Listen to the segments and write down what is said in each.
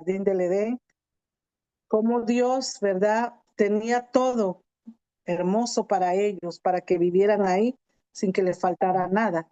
jardín del Edén, como Dios, ¿verdad? Tenía todo hermoso para ellos, para que vivieran ahí sin que les faltara nada.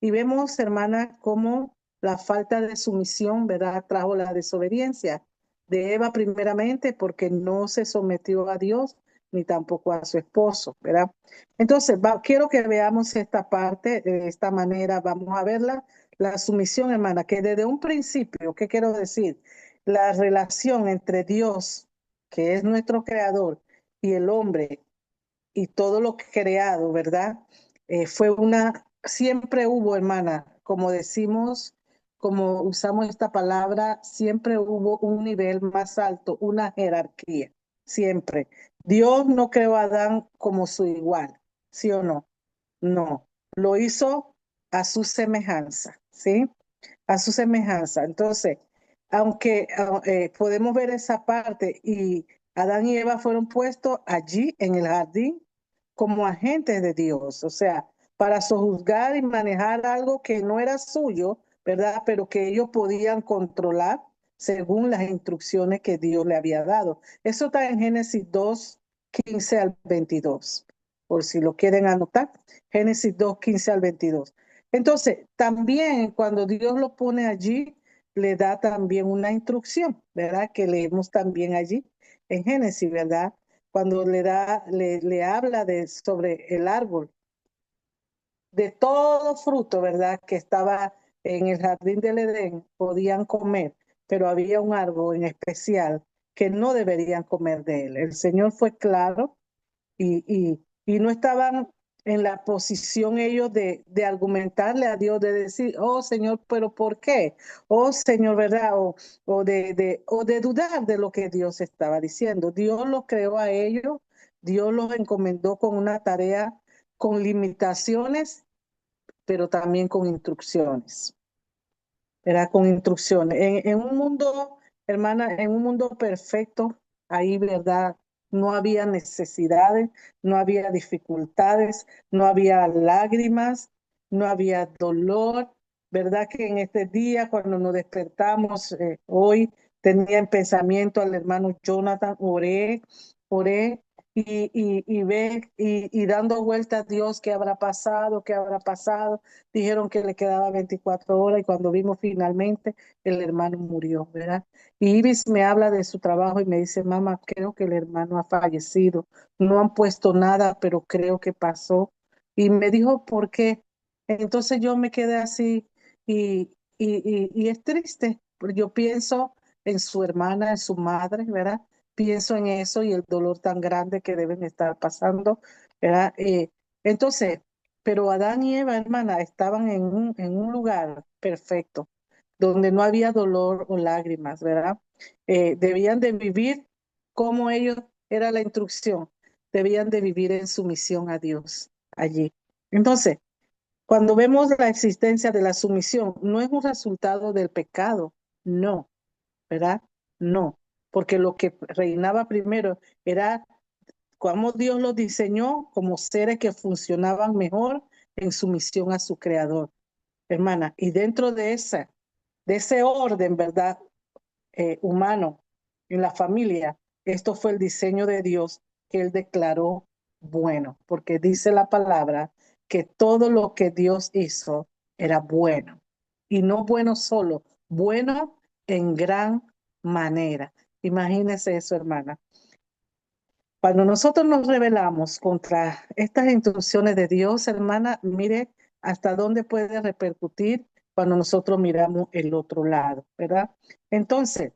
Y vemos, hermana, cómo la falta de sumisión, ¿verdad?, trajo la desobediencia de Eva primeramente porque no se sometió a Dios ni tampoco a su esposo, ¿verdad? Entonces, quiero que veamos esta parte de esta manera, vamos a verla, la sumisión, hermana, que desde un principio, ¿qué quiero decir? La relación entre Dios, que es nuestro creador, y el hombre, y todo lo creado, ¿verdad? Siempre hubo, hermana, como decimos, como usamos esta palabra, siempre hubo un nivel más alto, una jerarquía, siempre. Dios no creó a Adán como su igual, ¿sí o no? No, lo hizo a su semejanza, ¿sí? A su semejanza. Entonces, aunque podemos ver esa parte y Adán y Eva fueron puestos allí en el jardín como agentes de Dios, o sea, para sojuzgar y manejar algo que no era suyo, ¿verdad? Pero que ellos podían controlar según las instrucciones que Dios le había dado. Eso está en Génesis 2:15 al 22, por si lo quieren anotar. Génesis 2:15 al 22. Entonces, también cuando Dios lo pone allí, le da también una instrucción, ¿verdad? Que leemos también allí en Génesis, ¿verdad? Cuando le habla sobre el árbol, de todo fruto, ¿verdad? Que estaba en el jardín del Edén, podían comer, pero había un árbol en especial que no deberían comer de él. El Señor fue claro y no estaban en la posición ellos de argumentarle a Dios, de decir, oh Señor, pero ¿por qué? Oh Señor, ¿verdad? O de dudar de lo que Dios estaba diciendo. Dios los creó a ellos, Dios los encomendó con una tarea con limitaciones, pero también con instrucciones. ¿Verdad? Con instrucciones. En un mundo, hermana, en un mundo perfecto, ahí, ¿verdad? No había necesidades, no había dificultades, no había lágrimas, no había dolor. ¿Verdad? Que en este día, cuando nos despertamos, hoy tenía en pensamiento al hermano Jonathan, oré y dando vueltas a Dios, ¿qué habrá pasado? ¿Qué habrá pasado? Dijeron que le quedaba 24 horas y cuando vimos finalmente, el hermano murió, ¿verdad? Y Ibis me habla de su trabajo y me dice, mamá, creo que el hermano ha fallecido. No han puesto nada, pero creo que pasó. Y me dijo, ¿por qué? Entonces yo me quedé así y es triste. Porque yo pienso en su hermana, en su madre, ¿verdad? Pienso en eso y el dolor tan grande que deben estar pasando, ¿verdad? Entonces, pero Adán y Eva, hermana, estaban en un lugar perfecto, donde no había dolor o lágrimas, ¿verdad? Debían de vivir como ellos, era la instrucción, debían de vivir en sumisión a Dios allí. Entonces, cuando vemos la existencia de la sumisión, no es un resultado del pecado, no, ¿verdad? No, porque lo que reinaba primero era cómo Dios los diseñó como seres que funcionaban mejor en sumisión a su creador, hermana. Y dentro de ese orden, ¿verdad? Humano, en la familia, esto fue el diseño de Dios que él declaró bueno, porque dice la palabra que todo lo que Dios hizo era bueno. Y no bueno solo, bueno en gran manera. Imagínese eso, hermana. Cuando nosotros nos rebelamos contra estas instrucciones de Dios, hermana, mire hasta dónde puede repercutir cuando nosotros miramos el otro lado, ¿verdad? Entonces,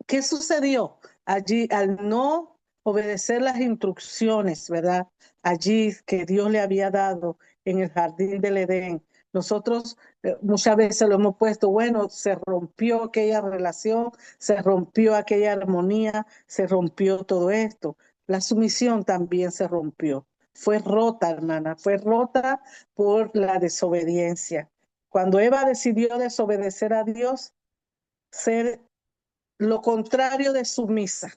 ¿qué sucedió allí al no obedecer las instrucciones, ¿verdad? Allí que Dios le había dado en el jardín del Edén. Nosotros muchas veces lo hemos puesto, bueno, se rompió aquella relación, se rompió aquella armonía, se rompió todo esto. La sumisión también se rompió. Fue rota, hermana, fue rota por la desobediencia. Cuando Eva decidió desobedecer a Dios, ser lo contrario de sumisa.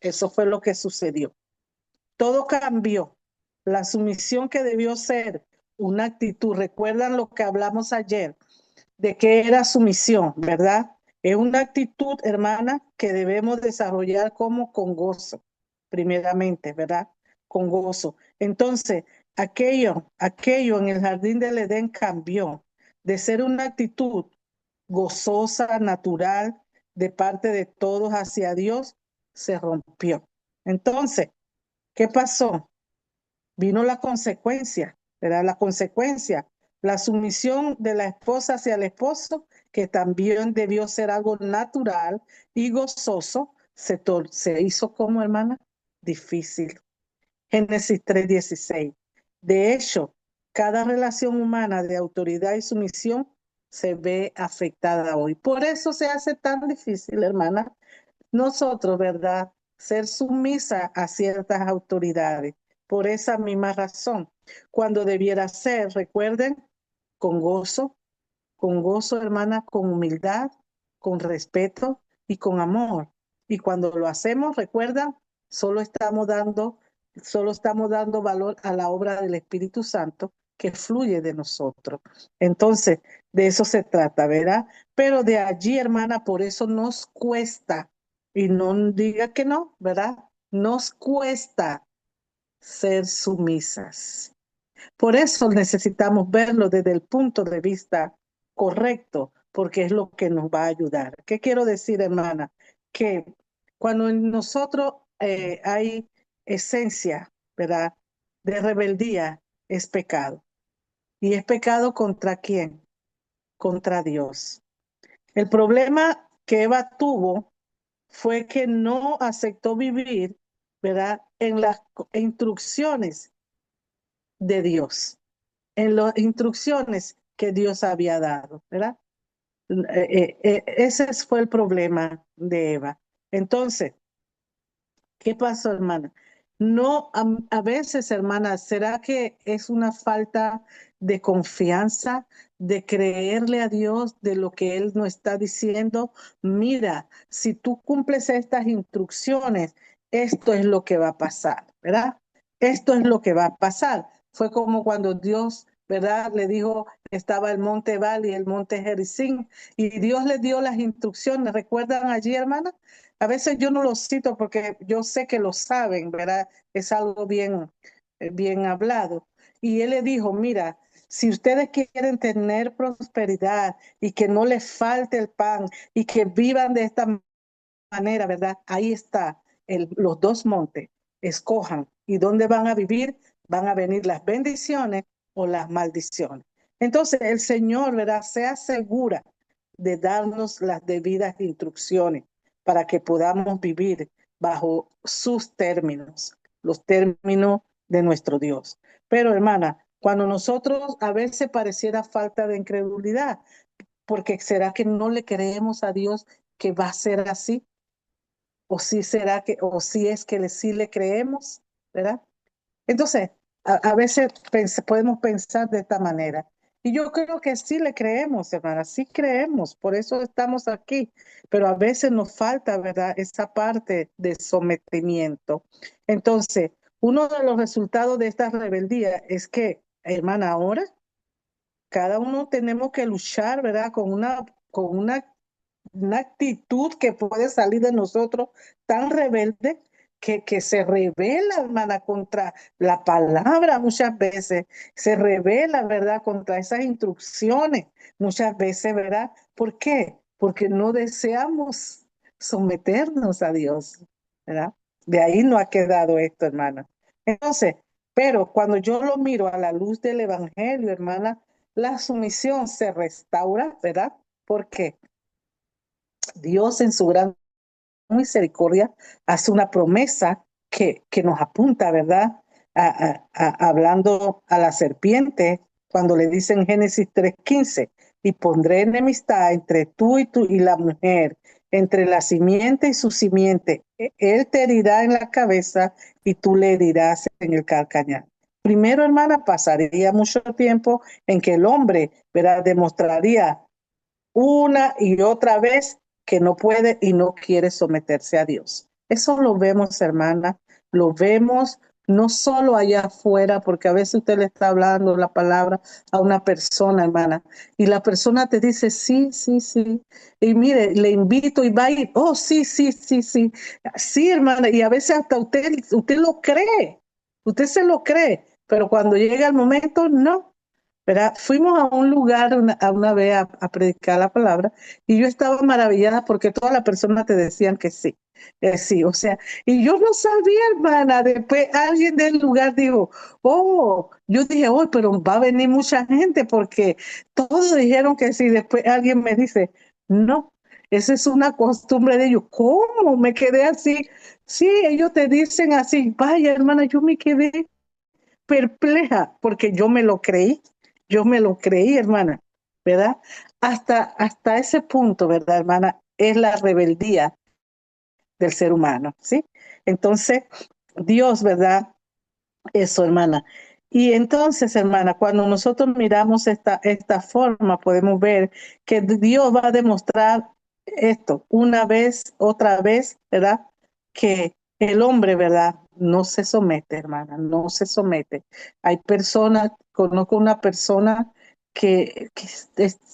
Eso fue lo que sucedió. Todo cambió. La sumisión que debió ser una actitud. ¿Recuerdan lo que hablamos ayer? De que era sumisión, ¿verdad? Es una actitud, hermana, que debemos desarrollar como con gozo, primeramente, ¿verdad? Con gozo. Entonces, aquello en el jardín del Edén cambió de ser una actitud gozosa, natural, de parte de todos hacia Dios, se rompió. Entonces, ¿qué pasó? Vino la consecuencia, ¿verdad? La consecuencia, la sumisión de la esposa hacia el esposo, que también debió ser algo natural y gozoso, se hizo como, hermana, difícil. Génesis 3:16. De hecho, cada relación humana de autoridad y sumisión se ve afectada hoy. Por eso se hace tan difícil, hermana, nosotros, ¿verdad? Ser sumisa a ciertas autoridades. Por esa misma razón, cuando debiera ser, recuerden, con gozo, hermana, con humildad, con respeto y con amor. Y cuando lo hacemos, recuerda, solo estamos dando, solo estamos dando valor a la obra del Espíritu Santo que fluye de nosotros. Entonces, de eso se trata, ¿verdad? Pero de allí, hermana, por eso nos cuesta, y no diga que no, ¿verdad? Nos cuesta ser sumisas. Por eso necesitamos verlo desde el punto de vista correcto, porque es lo que nos va a ayudar. ¿Qué quiero decir, hermana? Que cuando en nosotros hay esencia, ¿verdad? De rebeldía, es pecado. ¿Y es pecado contra quién? Contra Dios. El problema que Eva tuvo fue que no aceptó vivir, ¿verdad? En las instrucciones de Dios, en las instrucciones que Dios había dado, ¿verdad? Ese fue el problema de Eva. Entonces, ¿qué pasó, hermana? No, a veces, hermana, ¿será que es una falta de confianza, de creerle a Dios de lo que Él nos está diciendo? Mira, si tú cumples estas instrucciones, esto es lo que va a pasar, ¿verdad? Esto es lo que va a pasar. Fue como cuando Dios, ¿verdad? Le dijo, estaba el monte Ebal y el monte Gerizim, y Dios le dio las instrucciones. ¿Recuerdan allí, hermana? A veces yo no lo cito porque yo sé que lo saben, ¿verdad? Es algo bien, bien hablado. Y él le dijo, mira, si ustedes quieren tener prosperidad y que no les falte el pan y que vivan de esta manera, ¿verdad? Ahí está los dos montes. Escojan. ¿Y dónde van a vivir? Van a venir las bendiciones o las maldiciones. Entonces el Señor, ¿verdad? Se asegura de darnos las debidas instrucciones para que podamos vivir bajo sus términos, los términos de nuestro Dios. Pero hermana, cuando nosotros a veces pareciera falta de incredulidad, porque ¿será que no le creemos a Dios que va a ser así? ¿O si será que, o si es que sí le creemos, ¿verdad? Entonces, a veces podemos pensar de esta manera. Y yo creo que sí le creemos, hermana, sí creemos, por eso estamos aquí. Pero a veces nos falta, ¿verdad? Esa parte de sometimiento. Entonces, uno de los resultados de esta rebeldía es que, hermana, ahora cada uno tenemos que luchar, ¿verdad? Con una actitud que puede salir de nosotros tan rebelde que se revela, hermana, contra la palabra muchas veces, se revela, ¿verdad?, contra esas instrucciones muchas veces, ¿verdad? ¿Por qué? Porque no deseamos someternos a Dios, ¿verdad? De ahí no ha quedado esto, hermana. Entonces, pero cuando yo lo miro a la luz del Evangelio, hermana, la sumisión se restaura, ¿verdad? ¿Por qué? Dios en su gran misericordia hace una promesa que nos apunta, ¿verdad? Hablando a la serpiente, cuando le dice en Génesis 3:15, y pondré enemistad entre tú y la mujer, entre la simiente y su simiente. Él te herirá en la cabeza y tú le herirás en el calcañar. Primero, hermana, pasaría mucho tiempo en que el hombre, ¿verdad?, demostraría una y otra vez que no puede y no quiere someterse a Dios. Eso lo vemos, hermana, lo vemos no solo allá afuera, porque a veces usted le está hablando la palabra a una persona, hermana, y la persona te dice, sí, sí, sí, y mire, le invito y va a ir, oh, sí, sí, sí, sí, sí, hermana, y a veces hasta usted lo cree, usted se lo cree, pero cuando llega el momento, no. ¿Verdad? Fuimos a un lugar a una vez a predicar la palabra y yo estaba maravillada porque todas las personas te decían que sí, sí, o sea, y yo no sabía, hermana, después alguien del lugar dijo, oh, yo dije, oh, pero va a venir mucha gente porque todos dijeron que sí, después alguien me dice, no, esa es una costumbre de ellos. ¿Cómo? Me quedé así. Sí, ellos te dicen así, vaya, hermana, yo me quedé perpleja porque yo me lo creí, hermana, ¿verdad? Hasta ese punto, ¿verdad, hermana? Es la rebeldía del ser humano, ¿sí? Entonces, Dios, ¿verdad? Eso, hermana. Y entonces, hermana, cuando nosotros miramos esta forma, podemos ver que Dios va a demostrar esto una vez, otra vez, ¿verdad? Que el hombre, ¿verdad? No se somete, hermana, no se somete. Hay personas, conozco una persona que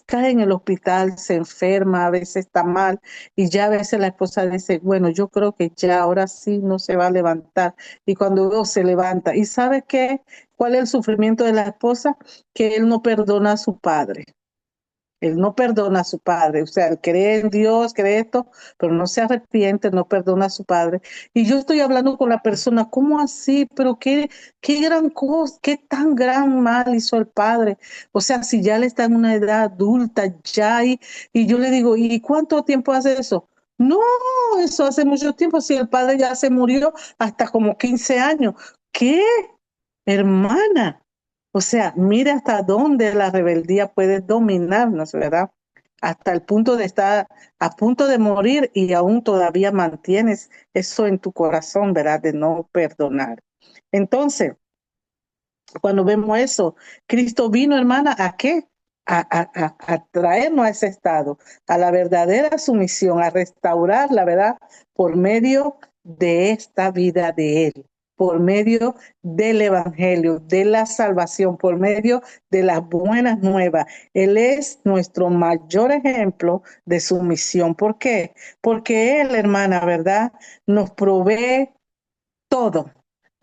cae en el hospital, se enferma, a veces está mal, y ya a veces la esposa dice, bueno, yo creo que ya ahora sí no se va a levantar y cuando veo se levanta. ¿Y sabe qué? ¿Cuál es el sufrimiento de la esposa? Que él no perdona a su padre. Él no perdona a su padre. O sea, él cree en Dios, cree esto, pero no se arrepiente, no perdona a su padre. Y yo estoy hablando con la persona, ¿cómo así? Pero qué gran cosa, qué tan gran mal hizo el padre. O sea, si ya le está en una edad adulta, ya, y yo le digo, ¿y cuánto tiempo hace eso? No, eso hace mucho tiempo. Si el padre ya se murió hasta como 15 años. ¿Qué? Hermana. O sea, mira hasta dónde la rebeldía puede dominarnos, ¿verdad? Hasta el punto de estar a punto de morir y aún todavía mantienes eso en tu corazón, ¿verdad? De no perdonar. Entonces, cuando vemos eso, Cristo vino, hermana, ¿a qué? A traernos a ese estado, a la verdadera sumisión, a restaurar la verdad por medio de esta vida de Él, por medio del Evangelio, de la salvación, por medio de las buenas nuevas. Él es nuestro mayor ejemplo de sumisión. ¿Por qué? Porque Él, hermana, ¿verdad? Nos provee todo.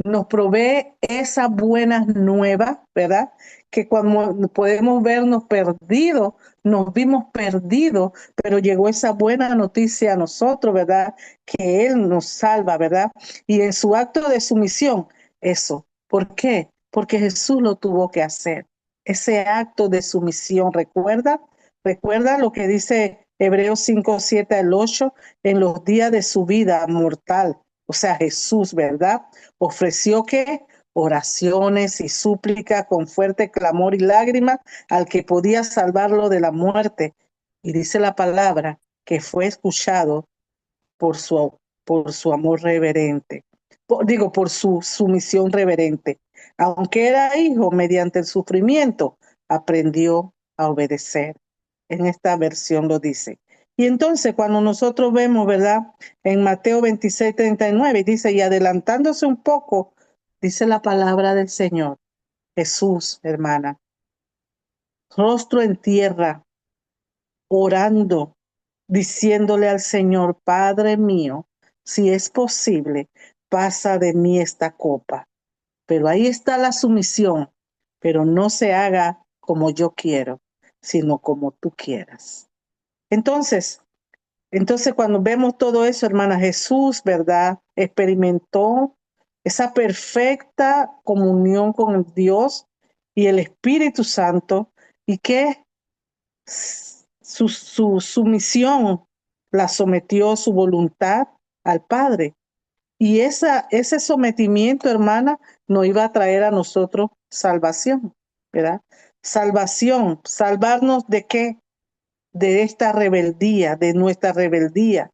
Nos provee esa buena nueva, ¿verdad? Que cuando podemos vernos perdidos, nos vimos perdidos, pero llegó esa buena noticia a nosotros, ¿verdad? Que Él nos salva, ¿verdad? Y en su acto de sumisión, eso. ¿Por qué? Porque Jesús lo tuvo que hacer. Ese acto de sumisión, ¿recuerda? Recuerda lo que dice Hebreos 5, 7 al 8, en los días de su vida mortal. O sea, Jesús, ¿verdad? Ofreció que oraciones y súplica con fuerte clamor y lágrimas al que podía salvarlo de la muerte. Y dice la palabra que fue escuchado por por su amor reverente. Por su sumisión reverente. Aunque era hijo, mediante el sufrimiento, aprendió a obedecer. En esta versión lo dice. Y entonces cuando nosotros vemos, ¿verdad? En Mateo 26:39 dice, y adelantándose un poco, dice la palabra del Señor, Jesús, hermana, rostro en tierra, orando, diciéndole al Señor, Padre mío, si es posible, pasa de mí esta copa. Pero ahí está la sumisión, pero no se haga como yo quiero, sino como tú quieras. Entonces, cuando vemos todo eso, hermana, Jesús, ¿verdad? Experimentó esa perfecta comunión con el Dios y el Espíritu Santo y que su sumisión la sometió su voluntad al Padre. Y ese sometimiento, hermana, nos iba a traer a nosotros salvación, ¿verdad? Salvación, salvarnos de qué? De esta rebeldía, de nuestra rebeldía,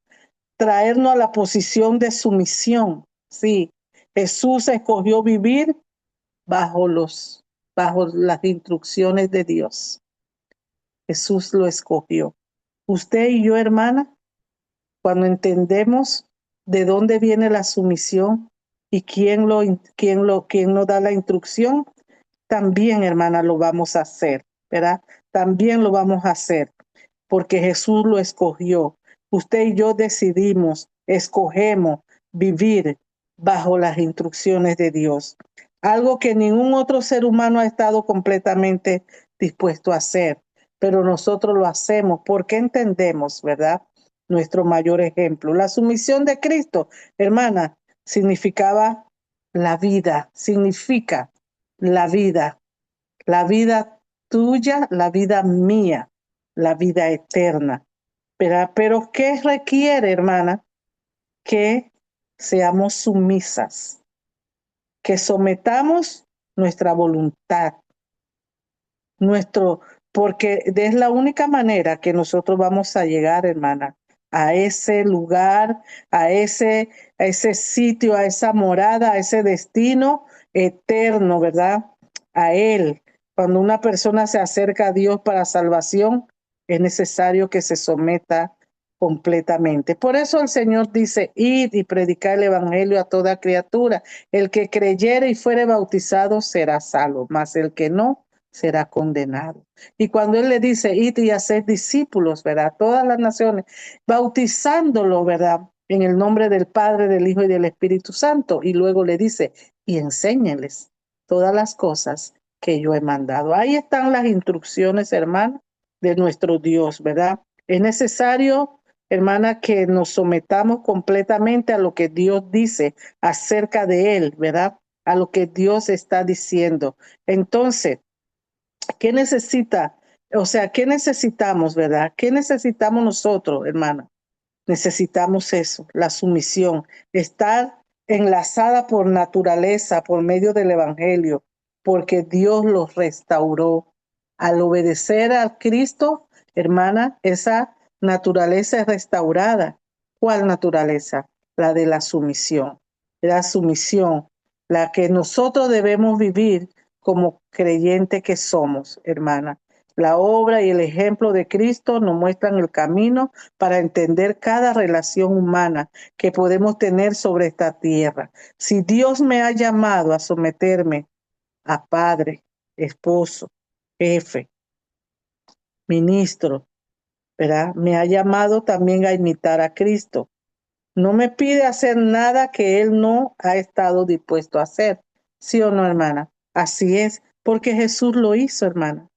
traernos a la posición de sumisión. Sí, Jesús escogió vivir bajo bajo las instrucciones de Dios. Jesús lo escogió. Usted y yo, hermana, cuando entendemos de dónde viene la sumisión, ¿Y quién nos da la instrucción? También, hermana, lo vamos a hacer, ¿verdad? También lo vamos a hacer porque Jesús lo escogió. Usted y yo decidimos, escogemos vivir bajo las instrucciones de Dios. Algo que ningún otro ser humano ha estado completamente dispuesto a hacer, pero nosotros lo hacemos porque entendemos, ¿verdad? Nuestro mayor ejemplo. La sumisión de Cristo, hermana, significaba significa la vida tuya, la vida mía, la vida eterna. Pero ¿qué requiere, hermana? Que seamos sumisas, que sometamos nuestra voluntad, nuestro, porque es la única manera que nosotros vamos a llegar, hermana, a ese lugar, a ese sitio, a esa morada, a ese destino eterno, ¿verdad? A Él. Cuando una persona se acerca a Dios para salvación, es necesario que se someta completamente. Por eso el Señor dice, id y predicar el evangelio a toda criatura. El que creyere y fuere bautizado será salvo, mas el que no será condenado. Y cuando Él le dice, id y hacer discípulos, ¿verdad? Todas las naciones, bautizándolo, ¿verdad? En el nombre del Padre, del Hijo y del Espíritu Santo. Y luego le dice, y enséñenles todas las cosas que yo he mandado. Ahí están las instrucciones, hermana, de nuestro Dios, ¿verdad? Es necesario, hermana, que nos sometamos completamente a lo que Dios dice acerca de Él, ¿verdad? A lo que Dios está diciendo. Entonces, ¿qué necesita? O sea, ¿qué necesitamos, verdad? ¿Qué necesitamos nosotros, hermana? Necesitamos eso, la sumisión, estar enlazada por naturaleza, por medio del Evangelio, porque Dios los restauró. Al obedecer a Cristo, hermana, esa naturaleza es restaurada. ¿Cuál naturaleza? La de la sumisión. La sumisión, la que nosotros debemos vivir como creyente que somos, hermana. La obra y el ejemplo de Cristo nos muestran el camino para entender cada relación humana que podemos tener sobre esta tierra. Si Dios me ha llamado a someterme a padre, esposo, jefe, ministro, ¿verdad? Me ha llamado también a imitar a Cristo. No me pide hacer nada que Él no ha estado dispuesto a hacer. ¿Sí o no, hermana? Así es, porque Jesús lo hizo, hermana.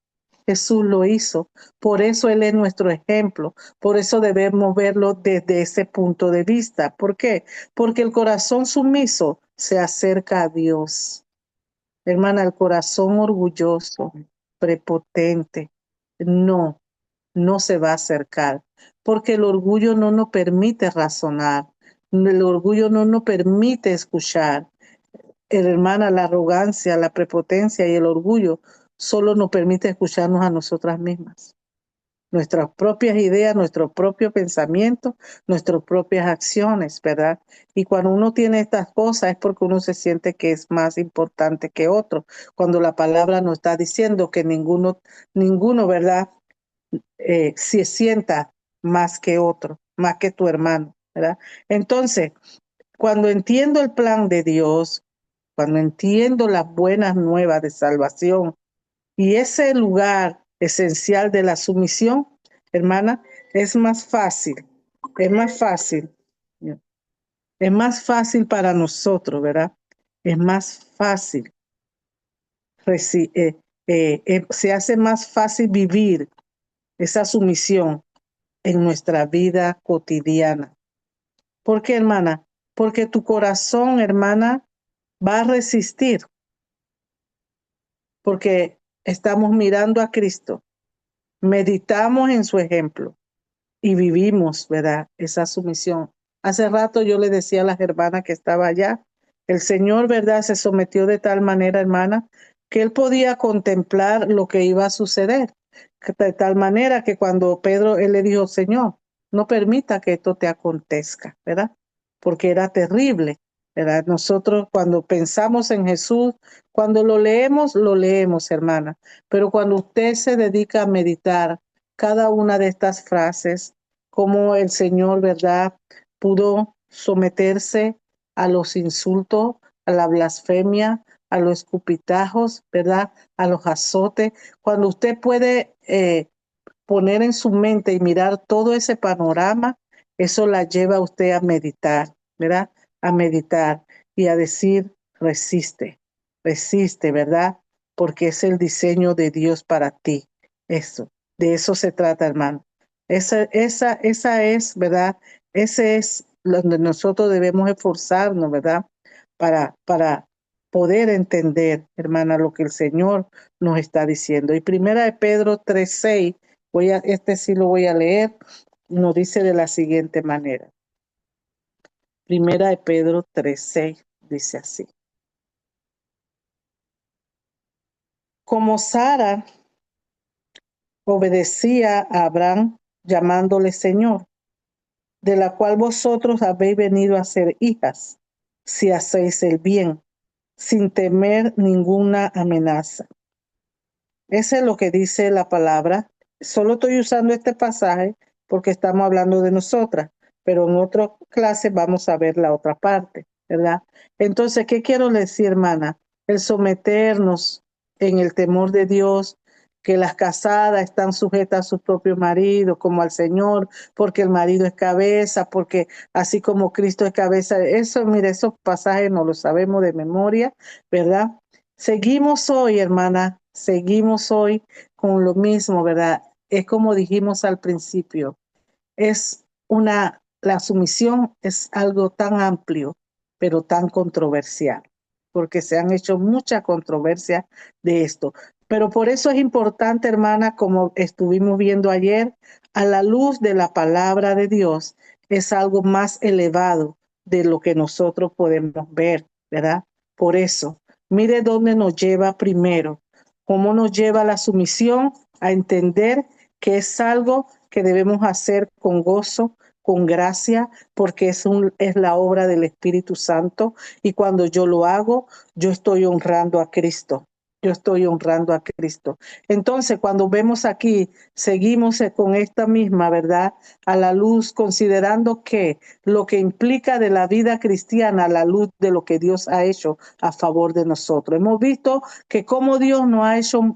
Jesús lo hizo. Por eso Él es nuestro ejemplo. Por eso debemos verlo desde ese punto de vista. ¿Por qué? Porque el corazón sumiso se acerca a Dios. Hermana, el corazón orgulloso, prepotente, no, no se va a acercar. Porque el orgullo no nos permite razonar. El orgullo no nos permite escuchar. Hermana, la arrogancia, la prepotencia y el orgullo solo nos permite escucharnos a nosotras mismas. Nuestras propias ideas, nuestro propio pensamiento, nuestras propias acciones, ¿verdad? Y cuando uno tiene estas cosas es porque uno se siente que es más importante que otro. Cuando la palabra nos está diciendo que ninguno, ¿verdad? Se sienta más que otro, más que tu hermano, ¿verdad? Entonces, cuando entiendo el plan de Dios, cuando entiendo las buenas nuevas de salvación y ese lugar esencial de la sumisión, hermana, es más fácil, es más fácil, es más fácil para nosotros, ¿verdad? Es más fácil, se hace más fácil vivir esa sumisión en nuestra vida cotidiana. ¿Por qué, hermana? Porque tu corazón, hermana, va a resistir, porque estamos mirando a Cristo, meditamos en su ejemplo y vivimos, ¿verdad? Esa sumisión. Hace rato yo le decía a las hermanas que estaba allá, el Señor, ¿verdad? Se sometió de tal manera, hermana, que él podía contemplar lo que iba a suceder. De tal manera que cuando él le dijo, Señor, no permita que esto te acontezca, ¿verdad? Porque era terrible, ¿verdad? Nosotros cuando pensamos en Jesús, cuando lo leemos, hermana. Pero cuando usted se dedica a meditar cada una de estas frases, cómo el Señor, ¿verdad?, pudo someterse a los insultos, a la blasfemia, a los escupitajos, ¿verdad? A los azotes. Cuando usted puede poner en su mente y mirar todo ese panorama, eso la lleva a usted a meditar, ¿verdad? A meditar y a decir, resiste, resiste, ¿verdad? Porque es el diseño de Dios para ti. Eso, de eso se trata, hermano. Esa es, ¿verdad? Ese es donde nosotros debemos esforzarnos, ¿verdad? Para poder entender, hermana, lo que el Señor nos está diciendo. Y primera de Pedro 3:6, este sí lo voy a leer, nos dice de la siguiente manera. Primera de Pedro 3:6 dice así. Como Sara obedecía a Abraham llamándole Señor, de la cual vosotros habéis venido a ser hijas, si hacéis el bien, sin temer ninguna amenaza. Eso es lo que dice la palabra. Solo estoy usando este pasaje porque estamos hablando de nosotras, pero en otra clase vamos a ver la otra parte, ¿verdad? Entonces, ¿qué quiero decir, hermana? El someternos en el temor de Dios, que las casadas están sujetas a su propio marido, como al Señor, porque el marido es cabeza, porque así como Cristo es cabeza. Eso, mire, esos pasajes no los sabemos de memoria, ¿verdad? Seguimos hoy, hermana, seguimos hoy con lo mismo, ¿verdad? Es como dijimos al principio, la sumisión es algo tan amplio, pero tan controversial, porque se han hecho mucha controversia de esto. Pero por eso es importante, hermana, como estuvimos viendo ayer, a la luz de la palabra de Dios, es algo más elevado de lo que nosotros podemos ver, ¿verdad? Por eso, mire dónde nos lleva primero, cómo nos lleva la sumisión a entender que es algo que debemos hacer con gozo, con gracia, porque es la obra del Espíritu Santo. Y cuando yo lo hago, yo estoy honrando a Cristo. Yo estoy honrando a Cristo. Entonces, cuando vemos aquí, seguimos con esta misma, ¿verdad? A la luz, considerando que lo que implica de la vida cristiana, a la luz de lo que Dios ha hecho a favor de nosotros. Hemos visto que como Dios no ha hecho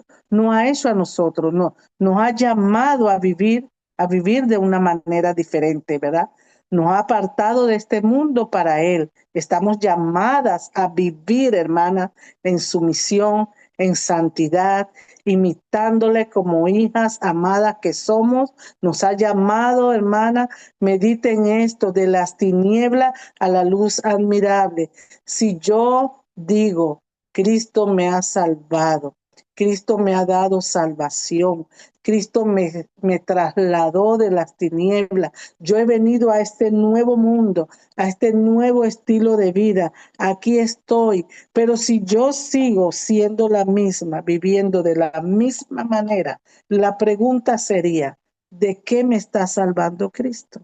a nosotros, no, nos ha llamado a vivir de una manera diferente, ¿verdad? Nos ha apartado de este mundo para Él. Estamos llamadas a vivir, hermana, en sumisión, en santidad, imitándole como hijas amadas que somos. Nos ha llamado, hermana, mediten esto, de las tinieblas a la luz admirable. Si yo digo, Cristo me ha salvado, Cristo me ha dado salvación. Cristo me trasladó de las tinieblas. Yo he venido a este nuevo mundo, a este nuevo estilo de vida. Aquí estoy. Pero si yo sigo siendo la misma, viviendo de la misma manera, la pregunta sería, ¿de qué me está salvando Cristo?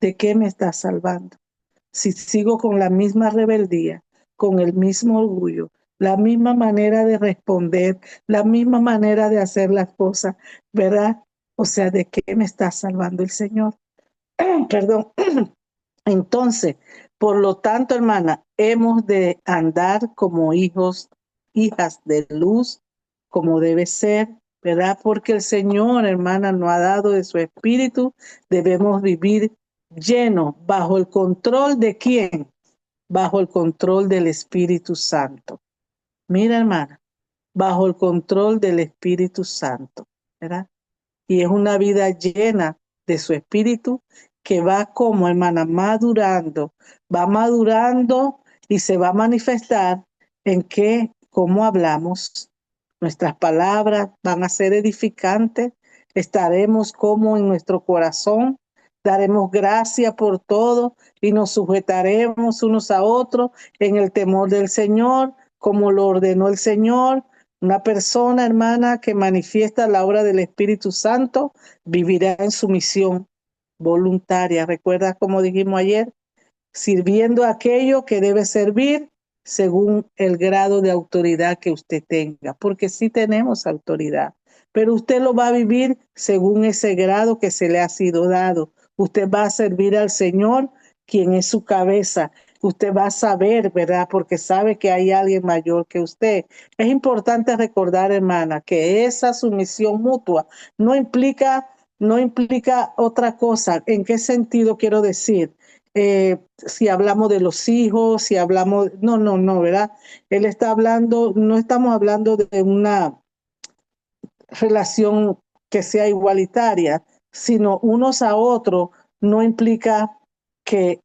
¿De qué me está salvando? Si sigo con la misma rebeldía, con el mismo orgullo, la misma manera de responder, la misma manera de hacer las cosas, ¿verdad? O sea, ¿de qué me está salvando el Señor? Perdón. Entonces, por lo tanto, hermana, hemos de andar como hijos, hijas de luz, como debe ser, ¿verdad? Porque el Señor, hermana, nos ha dado de su espíritu. Debemos vivir lleno, bajo el control de quién, bajo el control del Espíritu Santo. Mira, hermana, bajo el control del Espíritu Santo, ¿verdad? Y es una vida llena de su espíritu que va como, hermana, va madurando y se va a manifestar en que, como hablamos, nuestras palabras van a ser edificantes, estaremos como en nuestro corazón, daremos gracias por todo y nos sujetaremos unos a otros en el temor del Señor, como lo ordenó el Señor. Una persona, hermana, que manifiesta la obra del Espíritu Santo, vivirá en sumisión voluntaria. ¿Recuerda como dijimos ayer? Sirviendo a aquello que debe servir según el grado de autoridad que usted tenga, porque sí tenemos autoridad, pero usted lo va a vivir según ese grado que se le ha sido dado. Usted va a servir al Señor, quien es su cabeza, usted va a saber, ¿verdad? Porque sabe que hay alguien mayor que usted. Es importante recordar, hermana, que esa sumisión mutua no implica, no implica otra cosa. ¿En qué sentido quiero decir? Si hablamos de los hijos, si hablamos, no, ¿verdad? Él está hablando, no estamos hablando de una relación que sea igualitaria, sino unos a otros, no implica que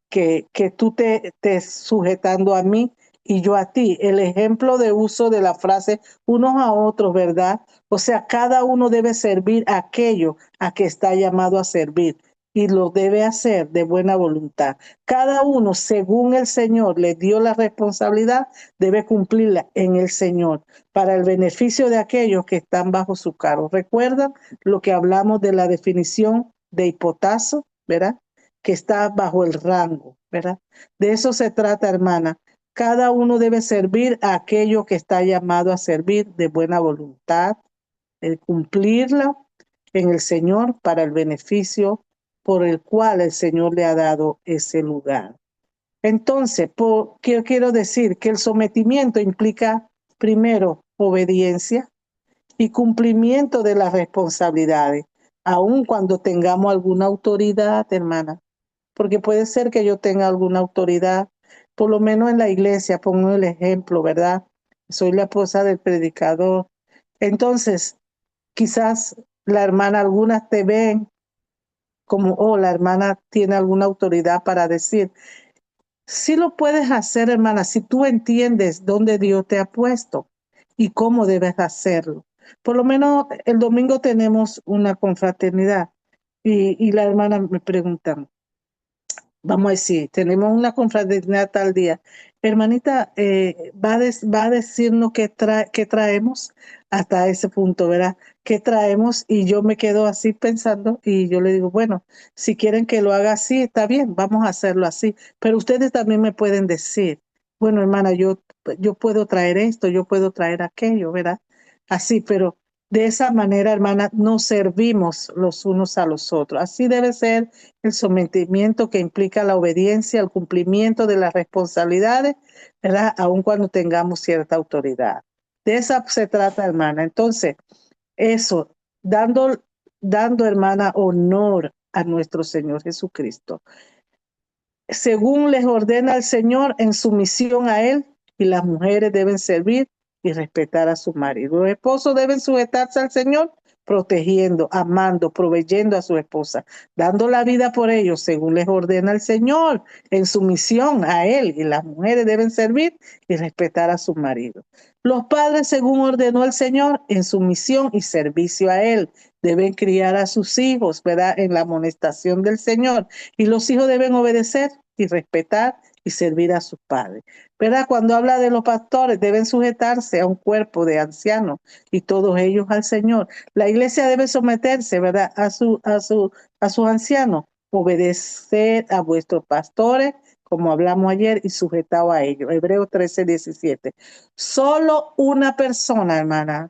tú te estés sujetando a mí y yo a ti. El ejemplo de uso de la frase unos a otros, ¿verdad? O sea, cada uno debe servir a aquello a que está llamado a servir y lo debe hacer de buena voluntad. Cada uno, según el Señor le dio la responsabilidad, debe cumplirla en el Señor para el beneficio de aquellos que están bajo su cargo. ¿Recuerdan lo que hablamos de la definición de hipotazo, verdad? Que está bajo el rango, ¿verdad? De eso se trata, hermana. Cada uno debe servir a aquello que está llamado a servir de buena voluntad, cumplirla en el Señor para el beneficio por el cual el Señor le ha dado ese lugar. Entonces, ¿qué quiero decir? Que el sometimiento implica, primero, obediencia y cumplimiento de las responsabilidades, aun cuando tengamos alguna autoridad, hermana. Porque puede ser que yo tenga alguna autoridad, por lo menos en la iglesia, pongo el ejemplo, ¿verdad? Soy la esposa del predicador. Entonces, quizás la hermana, algunas te ven como, oh, la hermana tiene alguna autoridad para decir. Sí lo puedes hacer, hermana, si tú entiendes dónde Dios te ha puesto y cómo debes hacerlo. Por lo menos el domingo tenemos una confraternidad y la hermana me pregunta, vamos a decir, tenemos una confraternidad tal día. Hermanita, va a decirnos qué traemos hasta ese punto, ¿verdad? ¿Qué traemos? Y yo me quedo así pensando y yo le digo, bueno, si quieren que lo haga así, está bien, vamos a hacerlo así. Pero ustedes también me pueden decir, bueno, hermana, yo puedo traer esto, yo puedo traer aquello, ¿verdad? Así, pero de esa manera, hermana, nos servimos los unos a los otros. Así debe ser el sometimiento que implica la obediencia, el cumplimiento de las responsabilidades, ¿verdad? Aun cuando tengamos cierta autoridad. De esa se trata, hermana. Entonces, eso, dando, hermana, honor a nuestro Señor Jesucristo según les ordena el Señor en sumisión a Él, y las mujeres deben servir y respetar a su marido. Los esposos deben sujetarse al Señor, protegiendo, amando, proveyendo a su esposa, dando la vida por ellos, según les ordena el Señor, en sumisión a Él, y las mujeres deben servir y respetar a su marido. Los padres, según ordenó el Señor, en sumisión y servicio a Él, deben criar a sus hijos, ¿verdad? En la amonestación del Señor. Y los hijos deben obedecer y respetar y servir a sus padres. ¿Verdad? Cuando habla de los pastores, deben sujetarse a un cuerpo de ancianos y todos ellos al Señor. La iglesia debe someterse, ¿verdad? A sus ancianos. Obedecer a vuestros pastores, como hablamos ayer, y sujetado a ellos. Hebreos 13:17. Solo una persona, hermana,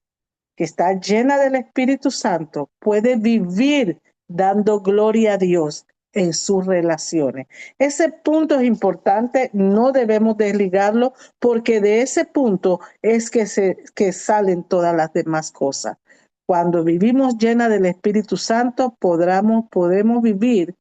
que está llena del Espíritu Santo, puede vivir dando gloria a Dios en sus relaciones. Ese punto es importante, no debemos desligarlo, porque de ese punto es que salen todas las demás cosas. Cuando vivimos llena del Espíritu Santo, podemos vivir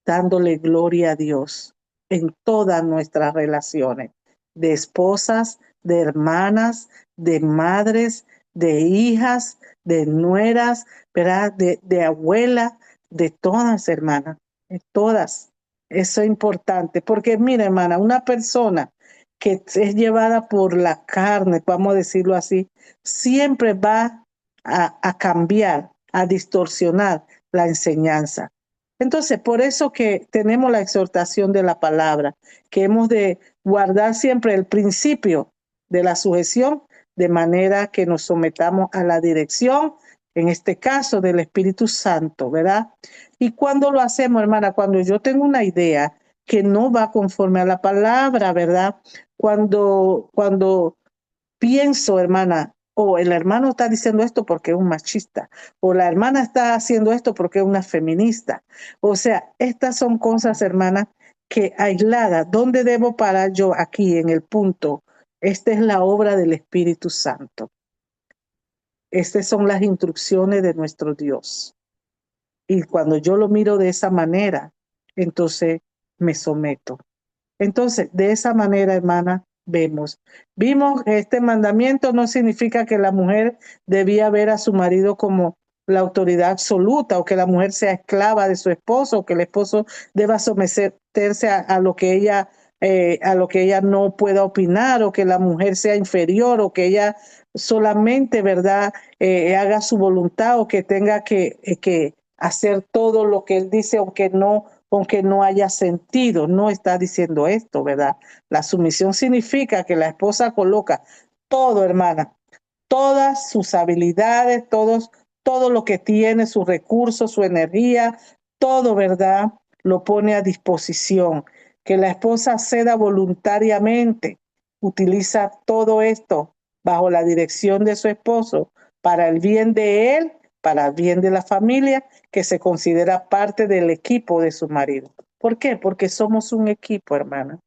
dándole gloria a Dios en todas nuestras relaciones, de esposas, de hermanas, de madres, de hijas, de nueras, ¿verdad? De abuelas, de todas, hermanas, de todas. Eso es importante, porque mira, hermana, una persona que es llevada por la carne, vamos a decirlo así, siempre va a cambiar, a distorsionar la enseñanza. Entonces, por eso que tenemos la exhortación de la palabra, que hemos de guardar siempre el principio de la sujeción, de manera que nos sometamos a la dirección, en este caso del Espíritu Santo, ¿verdad? Y cuando lo hacemos, hermana, cuando yo tengo una idea que no va conforme a la palabra, ¿verdad? Cuando pienso, hermana, o el hermano está diciendo esto porque es un machista, o la hermana está haciendo esto porque es una feminista. O sea, estas son cosas, hermana, que aislada, ¿dónde debo parar yo? Aquí en el punto. Esta es la obra del Espíritu Santo. Estas son las instrucciones de nuestro Dios. Y cuando yo lo miro de esa manera, entonces me someto. Entonces, de esa manera, hermana, vimos que este mandamiento no significa que la mujer debía ver a su marido como la autoridad absoluta, o que la mujer sea esclava de su esposo, o que el esposo deba someterse a lo que ella no pueda opinar, o que la mujer sea inferior, o que ella solamente, ¿verdad?, haga su voluntad, o que tenga que hacer todo lo que él dice, aunque no haya sentido. No está diciendo esto, ¿verdad? La sumisión significa que la esposa coloca todo, hermana, todas sus habilidades, todo lo que tiene, sus recursos, su energía, todo, ¿verdad? Lo pone a disposición. Que la esposa ceda voluntariamente, utiliza todo esto bajo la dirección de su esposo para el bien de él, para el bien de la familia, que se considera parte del equipo de su marido. ¿Por qué? Porque somos un equipo, hermana.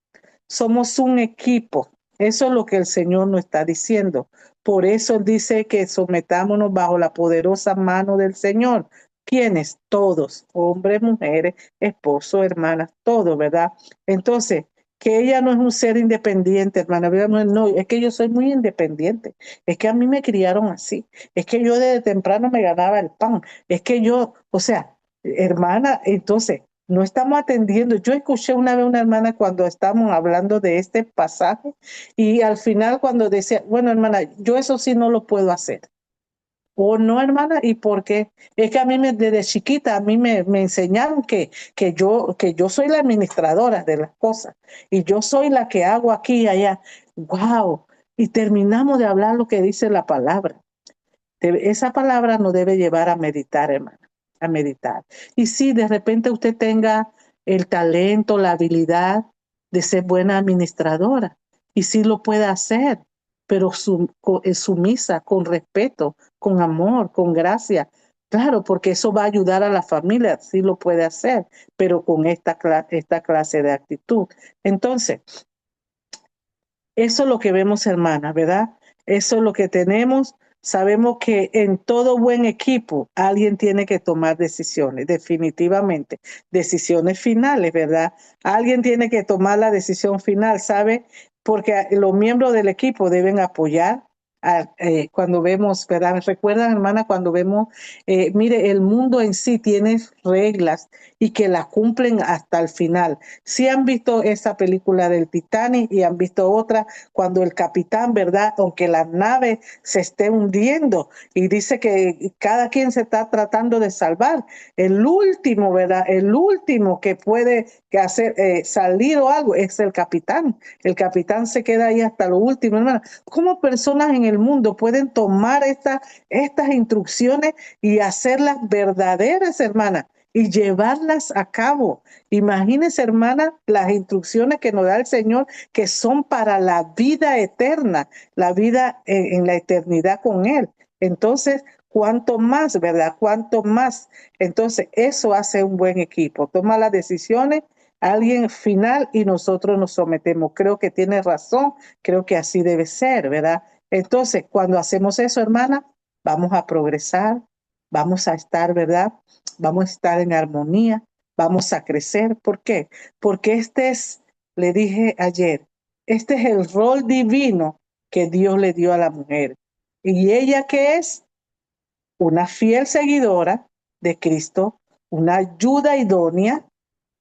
Somos un equipo. Eso es lo que el Señor nos está diciendo. Por eso Él dice que sometámonos bajo la poderosa mano del Señor. ¿Quiénes? Todos, hombres, mujeres, esposos, hermanas, todos, ¿verdad? Entonces, que ella no es un ser independiente, hermana, ¿verdad? No, no, es que yo soy muy independiente. Es que a mí me criaron así. Es que yo desde temprano me ganaba el pan. Es que yo, o sea, hermana, entonces, no estamos atendiendo. Yo escuché una vez una hermana cuando estábamos hablando de este pasaje y al final cuando decía, bueno, hermana, yo eso sí no lo puedo hacer. O no, hermana, ¿y por qué? Es que a mí desde chiquita a mí me enseñaron que yo soy la administradora de las cosas y yo soy la que hago aquí y allá. ¡Wow! Y terminamos de hablar lo que dice la palabra. Esa palabra nos debe llevar a meditar, hermana, a meditar. Y si de repente usted tenga el talento, la habilidad de ser buena administradora, y sí lo puede hacer, pero sumisa, con respeto, con amor, con gracia. Claro, porque eso va a ayudar a la familia, sí lo puede hacer, pero con esta clase de actitud. Entonces, eso es lo que vemos, hermana, ¿verdad? Eso es lo que tenemos. Sabemos que en todo buen equipo alguien tiene que tomar decisiones, definitivamente, decisiones finales, ¿verdad? Alguien tiene que tomar la decisión final, ¿sabe? Porque los miembros del equipo deben apoyar. Cuando vemos, ¿verdad? Recuerdan, hermana, cuando vemos, mire, el mundo en sí tiene reglas y que las cumplen hasta el final. Si han visto esa película del Titanic y han visto otra cuando el capitán, ¿verdad? Aunque la nave se esté hundiendo y dice que cada quien se está tratando de salvar, el último, ¿verdad? El último que puede hacer salir o algo es el capitán. El capitán se queda ahí hasta lo último, hermano. ¿Cómo personas en el mundo pueden tomar estas instrucciones y hacerlas verdaderas, hermana? Y llevarlas a cabo. Imagínense, hermana, las instrucciones que nos da el Señor, que son para la vida eterna, la vida en la eternidad con Él. Entonces, ¿cuánto más, verdad? ¿Cuánto más? Entonces, eso hace un buen equipo. Toma las decisiones alguien final y nosotros nos sometemos. Creo que tiene razón, creo que así debe ser, ¿verdad? Entonces, cuando hacemos eso, hermana, vamos a progresar, vamos a estar, ¿verdad? Vamos a estar en armonía, vamos a crecer. ¿Por qué? Porque le dije ayer, este es el rol divino que Dios le dio a la mujer. ¿Y ella qué es? Una fiel seguidora de Cristo, una ayuda idónea.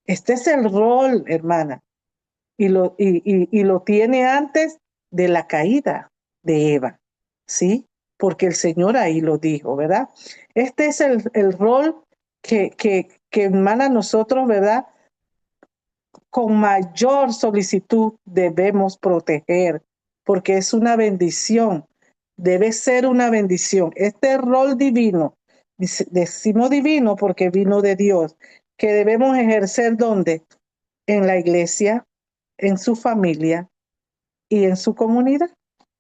Este es el rol, hermana, y lo tiene antes de la caída de Eva, ¿sí? Porque el Señor ahí lo dijo, ¿verdad? Este es el rol que hermana nosotros, ¿verdad? Con mayor solicitud debemos proteger, porque es una bendición, debe ser una bendición. Este rol divino, decimos divino porque vino de Dios, que debemos ejercer ¿dónde? En la iglesia, en su familia y en su comunidad,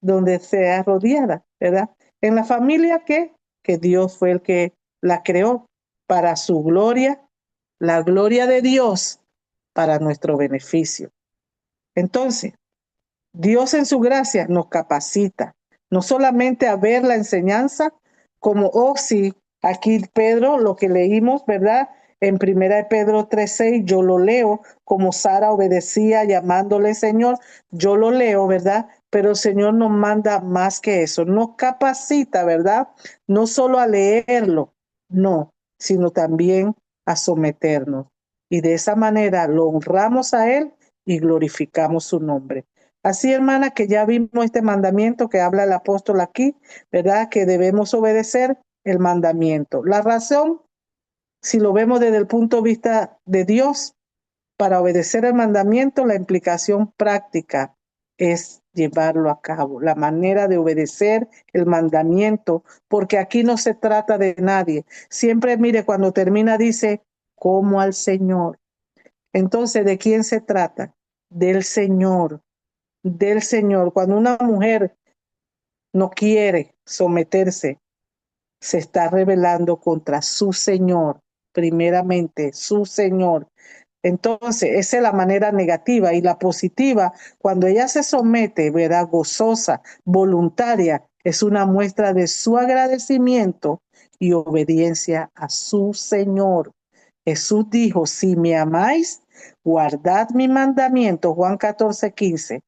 donde sea rodeada, ¿verdad? En la familia que Dios fue el que la creó para su gloria, la gloria de Dios para nuestro beneficio. Entonces, Dios en su gracia nos capacita, no solamente a ver la enseñanza como, oh sí, aquí Pedro, lo que leímos, ¿verdad? En primera de Pedro 3:6, yo lo leo como Sara obedecía llamándole Señor, yo lo leo, ¿verdad? Pero el Señor nos manda más que eso, nos capacita, ¿verdad? No solo a leerlo, no, sino también a someternos. Y de esa manera lo honramos a Él y glorificamos su nombre. Así, hermana, que ya vimos este mandamiento que habla el apóstol aquí, ¿verdad? Que debemos obedecer el mandamiento. La razón, si lo vemos desde el punto de vista de Dios, para obedecer el mandamiento, la implicación práctica es llevarlo a cabo, la manera de obedecer el mandamiento, porque aquí no se trata de nadie. Siempre, mire, cuando termina dice, como al Señor. Entonces, ¿de quién se trata? Del Señor, del Señor. Cuando una mujer no quiere someterse, se está rebelando contra su Señor, primeramente su Señor. Entonces, esa es la manera negativa y la positiva, cuando ella se somete, ¿verdad? Gozosa, voluntaria, es una muestra de su agradecimiento y obediencia a su Señor. Jesús dijo, si me amáis, guardad mi mandamiento, Juan 14:15.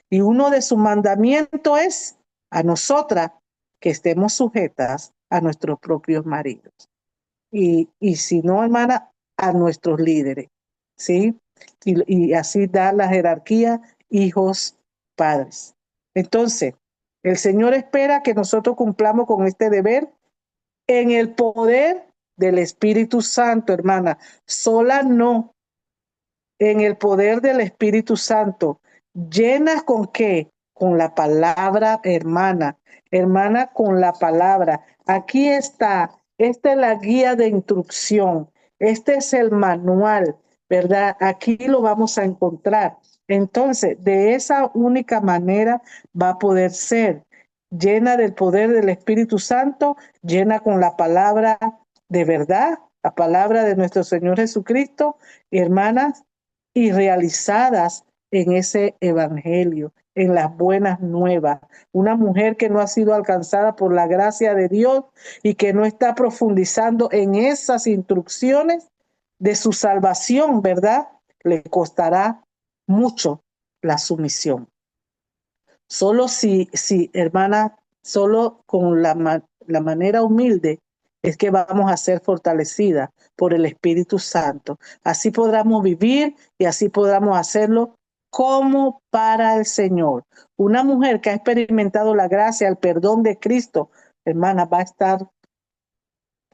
Y uno de sus mandamientos es a nosotras que estemos sujetas a nuestros propios maridos. Y si no, hermana, a nuestros líderes, ¿sí? Y así da la jerarquía hijos, padres. Entonces, el Señor espera que nosotros cumplamos con este deber en el poder del Espíritu Santo, hermana. Sola no, en el poder del Espíritu Santo. ¿Llenas con qué? Con la palabra, hermana. Hermana, con la palabra. Aquí está. Esta es la guía de instrucción. Este es el manual, ¿verdad? Aquí lo vamos a encontrar. Entonces, de esa única manera va a poder ser llena del poder del Espíritu Santo, llena con la palabra de verdad, la palabra de nuestro Señor Jesucristo, hermanas, y realizadas en ese evangelio, en las buenas nuevas. Una mujer que no ha sido alcanzada por la gracia de Dios y que no está profundizando en esas instrucciones de su salvación, ¿verdad? Le costará mucho la sumisión. Solo si hermana, solo con la manera humilde es que vamos a ser fortalecidas por el Espíritu Santo. Así podamos vivir y así podamos hacerlo como para el Señor. Una mujer que ha experimentado la gracia, el perdón de Cristo, hermana, va a estar,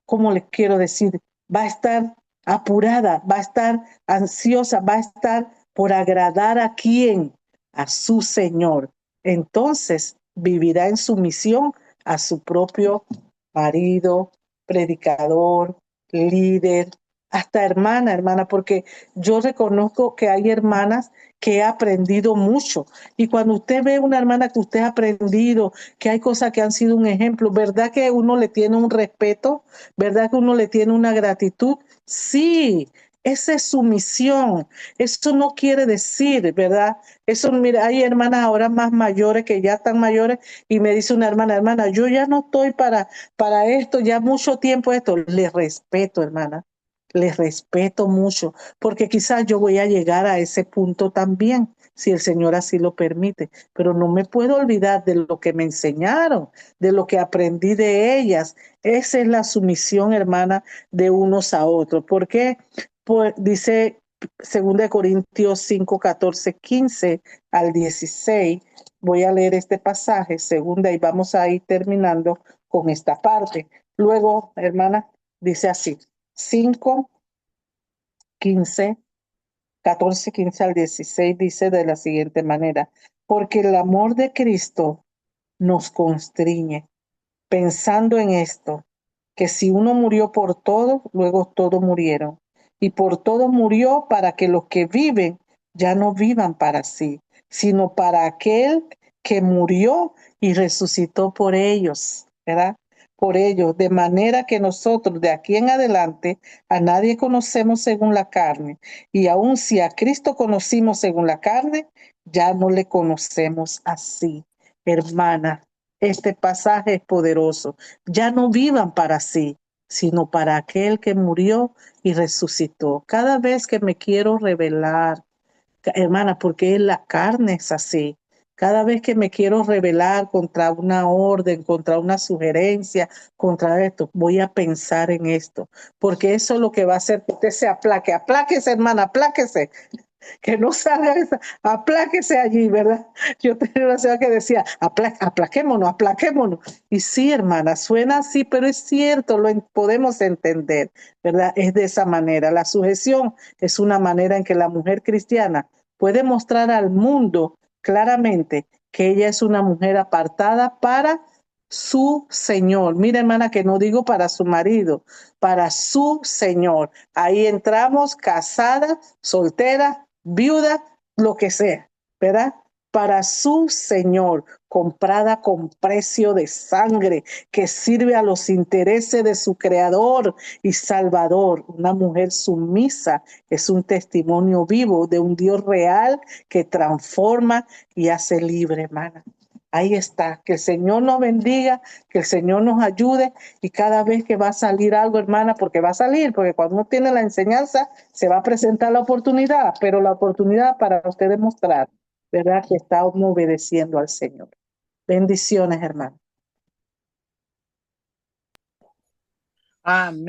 ¿cómo les quiero decir? Va a estar apurada, va a estar ansiosa, va a estar por agradar a quién, a su Señor. Entonces vivirá en sumisión a su propio marido, predicador, líder, hasta hermana, porque yo reconozco que hay hermanas que he aprendido mucho. Y cuando usted ve una hermana que usted ha aprendido, que hay cosas que han sido un ejemplo, ¿verdad que uno le tiene un respeto? ¿Verdad que uno le tiene una gratitud? Sí, esa es su misión. Eso no quiere decir, ¿verdad? Eso, mira, hay hermanas ahora más mayores que ya están mayores y me dice una hermana, yo ya no estoy para esto, ya mucho tiempo esto. Les respeto, hermana. Les respeto mucho, porque quizás yo voy a llegar a ese punto también, si el Señor así lo permite, pero no me puedo olvidar de lo que me enseñaron, de lo que aprendí de ellas. Esa es la sumisión, hermana, de unos a otros. ¿Por qué? Pues dice 2 Corintios 5, 14, 15 al 16. Voy a leer este pasaje, segunda, y vamos a ir terminando con esta parte. Luego, hermana, dice así. 5, 15, 14, 15 al 16 dice de la siguiente manera, porque el amor de Cristo nos constriñe, pensando en esto, que si uno murió por todos, luego todos murieron, y por todos murió para que los que viven ya no vivan para sí, sino para aquel que murió y resucitó por ellos, ¿verdad? por ellos, de manera que nosotros de aquí en adelante a nadie conocemos según la carne, y aun si a Cristo conocimos según la carne, ya no le conocemos así. Hermana, este pasaje es poderoso. Ya no vivan para sí, sino para aquel que murió y resucitó. Cada vez que me quiero revelar, hermana, porque la carne es así. Cada vez que me quiero rebelar contra una orden, contra una sugerencia, contra esto, voy a pensar en esto, porque eso es lo que va a hacer que usted se aplaque. Apláquese, hermana, apláquese, que no salga esa, apláquese allí, ¿verdad? Yo tenía una señora que decía, aplaquémonos, aplaquémonos. Y sí, hermana, suena así, pero es cierto, podemos entender, ¿verdad? Es de esa manera. La sujeción es una manera en que la mujer cristiana puede mostrar al mundo claramente que ella es una mujer apartada para su Señor. Mira, hermana, que no digo para su marido, para su Señor. Ahí entramos casada, soltera, viuda, lo que sea, ¿verdad? Para su Señor, comprada con precio de sangre, que sirve a los intereses de su Creador y Salvador. Una mujer sumisa es un testimonio vivo de un Dios real que transforma y hace libre, hermana. Ahí está, que el Señor nos bendiga, que el Señor nos ayude y cada vez que va a salir algo, hermana, porque va a salir, porque cuando uno tiene la enseñanza se va a presentar la oportunidad, pero la oportunidad para usted demostrar, ¿verdad? Que está obedeciendo al Señor. Bendiciones, hermano. Amén.